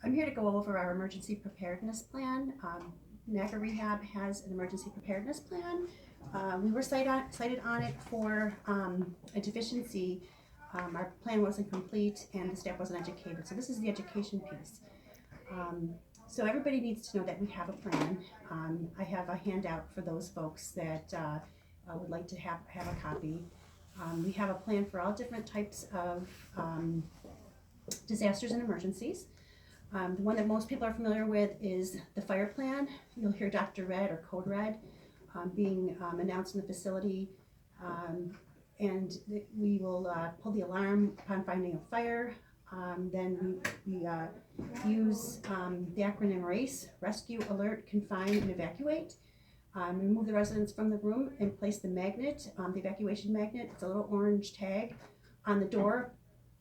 I'm here to go over our emergency preparedness plan. NACA Rehab has an emergency preparedness plan. We were cited on it for a deficiency. Our plan wasn't complete and the staff wasn't educated. So this is the education piece. So everybody needs to know that we have a plan. I have a handout for those folks that would like to have a copy. We have a plan for all different types of disasters and emergencies. The one that most people are familiar with is the fire plan. You'll hear Dr. Red or Code Red being announced in the facility. And we will pull the alarm upon finding a fire. Then we use the acronym RACE, Rescue, Alert, Confine, and Evacuate. Remove the residents from the room and place the magnet, the evacuation magnet. It's a little orange tag on the door,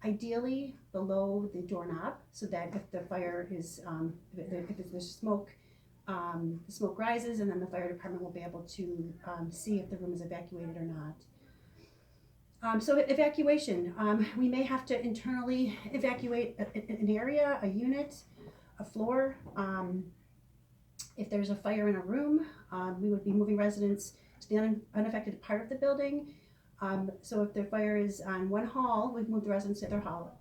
ideally below the doorknob, so that if the fire is, if there's smoke, the smoke rises, and then the fire department will be able to see if the room is evacuated or not. So evacuation, we may have to internally evacuate an area, a unit, a floor. If there's a fire in a room, we would be moving residents to the unaffected part of the building. So if the fire is on one hall, we've moved the residents to the other hall.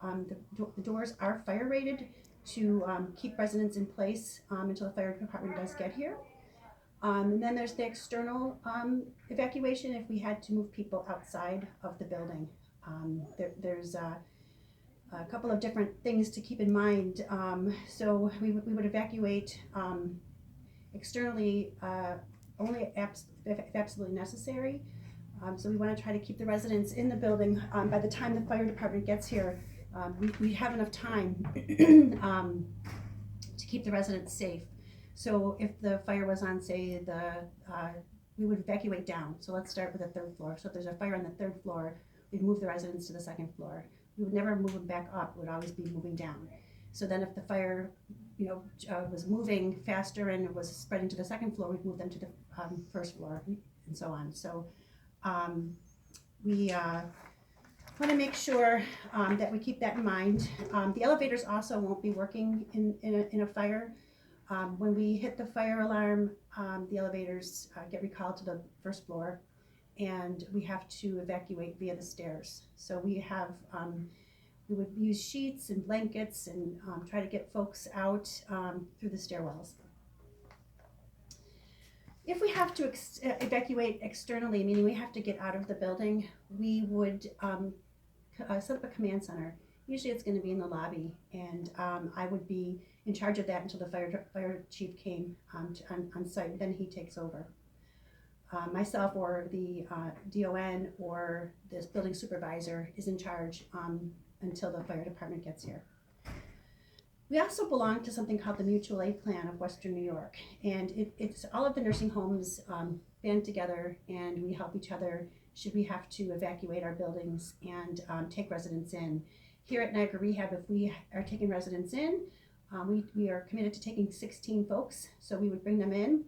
The doors are fire rated to keep residents in place until the fire department does get here. And then there's the external evacuation if we had to move people outside of the building. There's a couple of different things to keep in mind. So we would evacuate externally only if absolutely necessary. So we want to try to keep the residents in the building. By the time the fire department gets here, we have enough time to keep the residents safe. So if the fire was on, say, we would evacuate down. So let's start with the third floor. So if there's a fire on the third floor, we'd move the residents to the second floor. We would never move them back up. It would always be moving down. So then if the fire, was moving faster and it was spreading to the second floor, we'd move them to the first floor and so on. So we want to make sure that we keep that in mind. The elevators also won't be working in a fire. When we hit the fire alarm, the elevators get recalled to the first floor, and we have to evacuate via the stairs. So we would use sheets and blankets and try to get folks out through the stairwells. If we have to evacuate externally, meaning we have to get out of the building, we would set up a command center. Usually it's going to be in the lobby, and I would be in charge of that until the fire chief came on site. Then he takes over. Myself or the DON or this building supervisor is in charge until the fire department gets here. We also belong to something called the Mutual Aid Plan of Western New York, and it's all of the nursing homes band together, and we help each other should we have to evacuate our buildings and take residents in. Here at Niagara Rehab, if we are taking residents in, we are committed to taking 16 folks, so we would bring them in.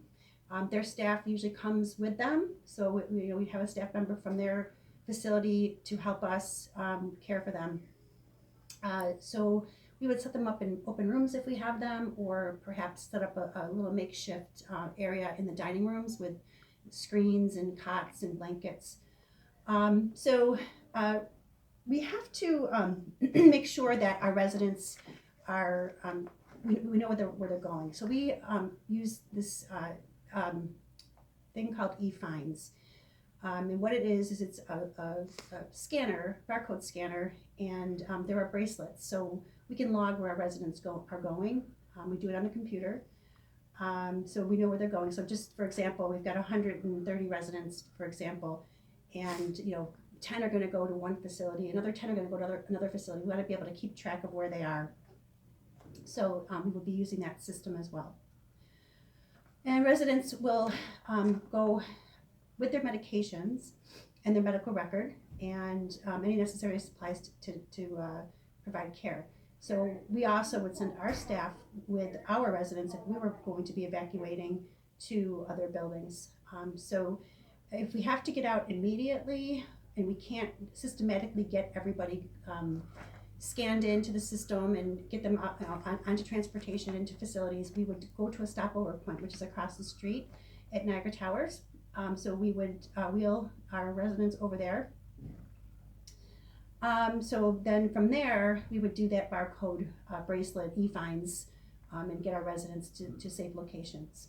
Their staff usually comes with them, so we have a staff member from their facility to help us care for them. So we would set them up in open rooms if we have them, or perhaps set up a little makeshift area in the dining rooms with screens and cots and blankets. So we have to make sure that our residents are, we know where they're going. So we use this thing called e-fines. And what it is it's a scanner, barcode scanner, and there are bracelets. So we can log where our residents are going. We do it on the computer. So we know where they're going. So just for example, we've got 130 residents, for example, and 10 are going to go to one facility, another 10 are going to go to another facility. We want to be able to keep track of where they are. So we will be using that system as well. And residents will go with their medications and their medical record and any necessary supplies to provide care. So we also would send our staff with our residents if we were going to be evacuating to other buildings. So if we have to get out immediately and we can't systematically get everybody scanned into the system and get them onto transportation into facilities, we would go to a stopover point, which is across the street at Niagara Towers. So we would wheel our residents over there. So then from there, we would do that barcode bracelet e-fines and get our residents to safe locations.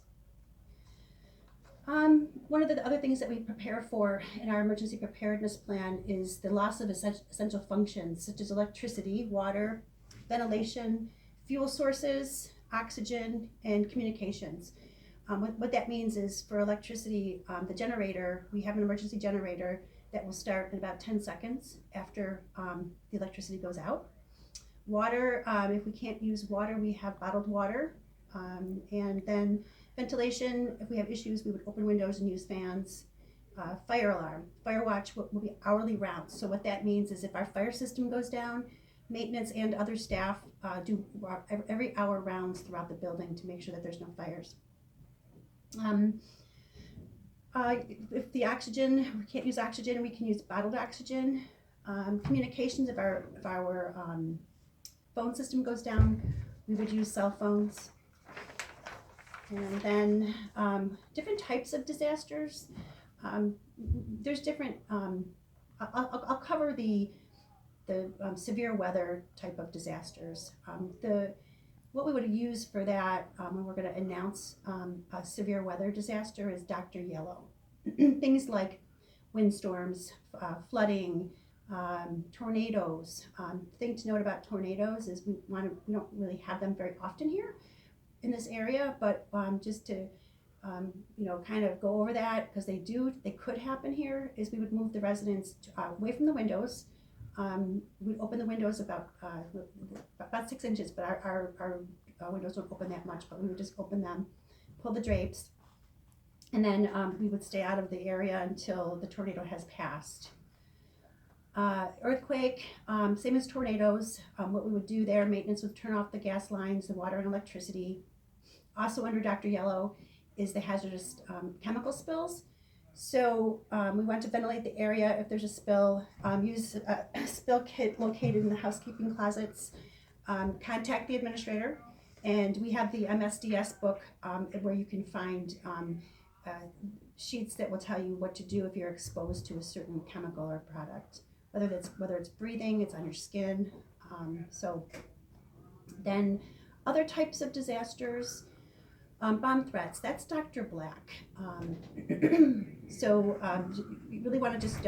One of the other things that we prepare for in our emergency preparedness plan is the loss of essential functions such as electricity, water, ventilation, fuel sources, oxygen, and communications. What that means is for electricity, the generator, we have an emergency generator that will start in about 10 seconds after the electricity goes out. Water, if we can't use water, we have bottled water. And then ventilation, if we have issues, we would open windows and use fans. Fire alarm, fire watch will be hourly rounds. So what that means is if our fire system goes down, maintenance and other staff do every hour rounds throughout the building to make sure that there's no fires. If the oxygen, we can't use oxygen, we can use bottled oxygen. Communications, if our phone system goes down, we would use cell phones. And then different types of disasters. There's different, I'll cover the severe weather type of disasters. What we would use for that when we're going to announce a severe weather disaster is Dr. Yellow. Things like windstorms, flooding, tornadoes. Thing to note about tornadoes is we don't really have them very often here in this area, but just to kind of go over that, because they could happen here, is we would move the residents away from the windows. We'd open the windows about 6 inches, but our windows don't open that much, but we would just open them, pull the drapes, and then we would stay out of the area until the tornado has passed. Earthquake, same as tornadoes. What we would do there, maintenance would turn off the gas lines, the water and electricity. Also under Dr. Yellow is the hazardous chemical spills. So we want to ventilate the area if there's a spill, use a spill kit located in the housekeeping closets, contact the administrator, and we have the MSDS book where you can find sheets that will tell you what to do if you're exposed to a certain chemical or product, whether it's breathing, it's on your skin. So then other types of disasters. Bomb threats, that's Dr. Black. So you really want to just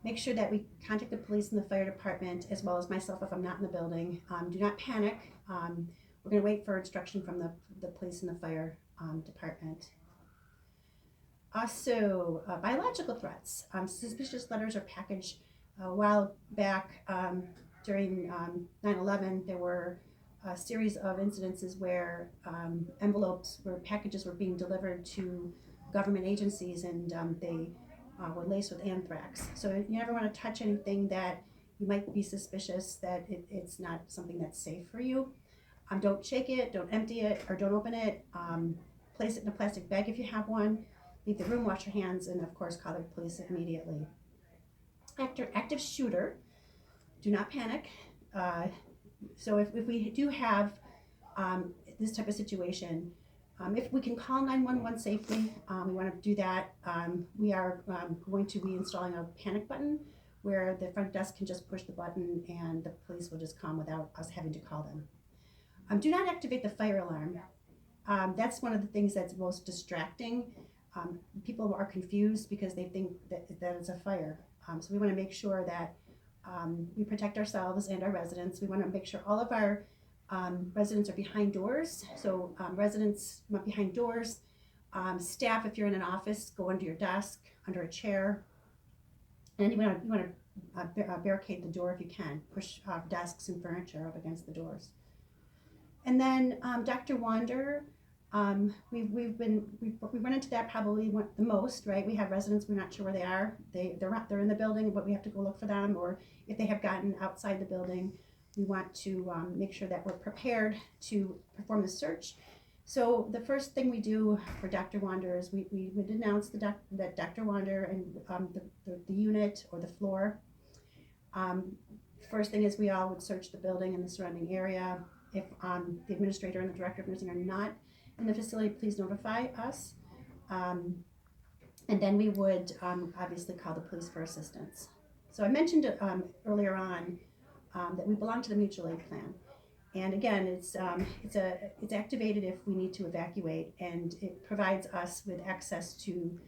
make sure that we contact the police and the fire department, as well as myself if I'm not in the building. Do not panic. We're going to wait for instruction from the police and the fire department. Also, biological threats. Suspicious letters are packaged. A while back during 9/11, there were a series of incidences where packages were being delivered to government agencies, and they were laced with anthrax. So you never want to touch anything that you might be suspicious that it's not something that's safe for you. Don't shake it, don't empty it, or don't open it. Place it in a plastic bag if you have one. Leave the room, wash your hands, and of course call the police immediately. Active shooter, do not panic. So if we do have this type of situation, if we can call 911 safely, we want to do that. We are going to be installing a panic button where the front desk can just push the button and the police will just come without us having to call them. Do not activate the fire alarm. That's one of the things that's most distracting. People are confused because they think that it's a fire. So we want to make sure that we protect ourselves and our residents. We want to make sure all of our residents are behind doors. So residents behind doors. Staff, if you're in an office, go under your desk, under a chair. And you want to barricade the door if you can. Push desks and furniture up against the doors. And then Dr. Wander, we run into that probably the most, right? We have residents, we're not sure where they are. They're in the building, but we have to go look for them. Or if they have gotten outside the building, we want to make sure that we're prepared to perform the search. So the first thing we do for Dr. Wander is we would announce that Dr. Wander and the unit or the floor First thing is we all would search the building and the surrounding area. If the administrator and the director of nursing are not in the facility, please notify us. And then we would obviously call the police for assistance. So I mentioned earlier on that we belong to the mutual aid plan. And again, it's activated if we need to evacuate, and it provides us with access to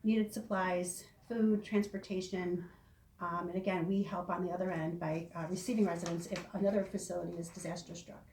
needed supplies, food, transportation, and again, we help on the other end by receiving residents if another facility is disaster struck.